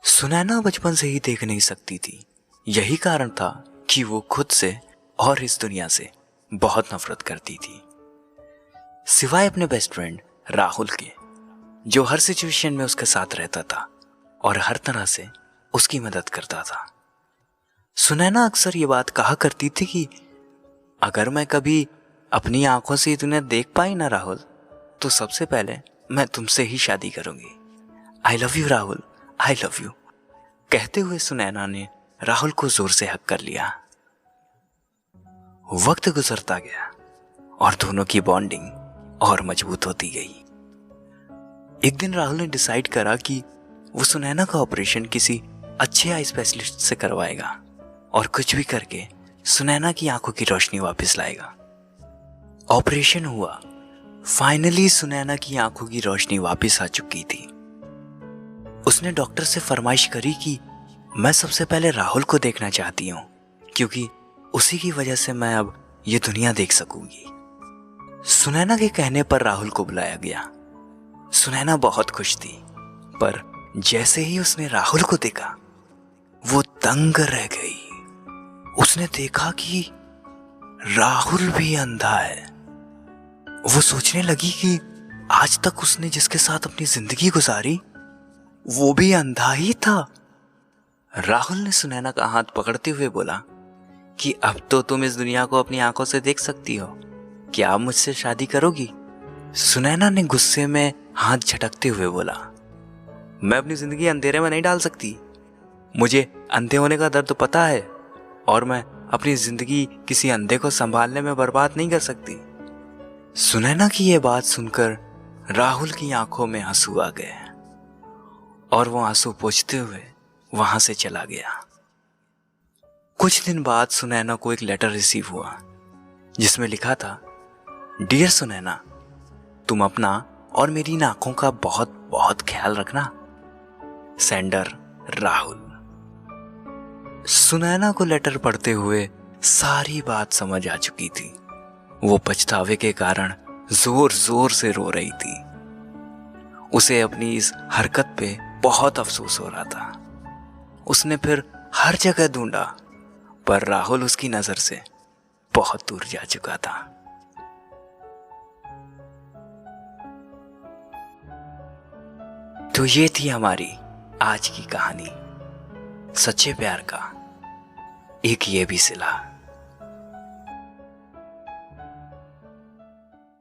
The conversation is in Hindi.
सुनैना बचपन से ही देख नहीं सकती थी। यही कारण था कि वो खुद से और इस दुनिया से बहुत नफरत करती थी, सिवाय अपने बेस्ट फ्रेंड राहुल के, जो हर सिचुएशन में उसके साथ रहता था और हर तरह से उसकी मदद करता था। सुनैना अक्सर ये बात कहा करती थी कि अगर मैं कभी अपनी आंखों से ये दुनिया देख पाई ना राहुल, तो सबसे पहले मैं तुमसे ही शादी करूंगी। I love you Rahul, I love you. कहते हुए सुनैना ने राहुल को जोर से हक कर लिया। वक्त गुजरता गया और दोनों की बॉन्डिंग और मजबूत होती गई। एक दिन राहुल ने डिसाइड करा कि वो सुनैना का ऑपरेशन किसी अच्छे आई स्पेशलिस्ट से करवाएगा और कुछ भी करके सुनैना की आंखों की रोशनी वापस लाएगा। ऑपरेशन हुआ। फाइनली सुनैना की आंखों की रोशनी वापस आ चुकी थी। उसने डॉक्टर से फरमाइश करी कि मैं सबसे पहले राहुल को देखना चाहती हूं, क्योंकि उसी की वजह से मैं अब ये दुनिया देख सकूंगी। सुनैना के कहने पर राहुल को बुलाया गया। सुनैना बहुत खुश थी, पर जैसे ही उसने राहुल को देखा वो दंग रह गई। उसने देखा कि राहुल भी अंधा है। वो सोचने लगी कि आज तक उसने जिसके साथ अपनी जिंदगी गुजारी वो भी अंधा ही था। राहुल ने सुनैना का हाथ पकड़ते हुए बोला कि अब तो तुम इस दुनिया को अपनी आंखों से देख सकती हो, क्या आप मुझसे शादी करोगी? सुनैना ने गुस्से में हाथ झटकते हुए बोला, मैं अपनी जिंदगी अंधेरे में नहीं डाल सकती। मुझे अंधे होने का दर्द पता है और मैं अपनी जिंदगी किसी अंधे को संभालने में बर्बाद नहीं कर सकती। सुनैना की यह बात सुनकर राहुल की आंखों में आंसू आ गए और वो आंसू पोंछते हुए वहां से चला गया। कुछ दिन बाद सुनैना को एक लेटर रिसीव हुआ जिसमें लिखा था, डियर सुनैना, तुम अपना और मेरी इन आंखों का बहुत बहुत ख्याल रखना। सेंडर राहुल। सुनैना को लेटर पढ़ते हुए सारी बात समझ आ चुकी थी। वो पछतावे के कारण जोर जोर से रो रही थी। उसे अपनी इस हरकत पे बहुत अफसोस हो रहा था। उसने फिर हर जगह ढूंढा, पर राहुल उसकी नजर से बहुत दूर जा चुका था। तो ये थी हमारी आज की कहानी, सच्चे प्यार का एक ये भी सिला।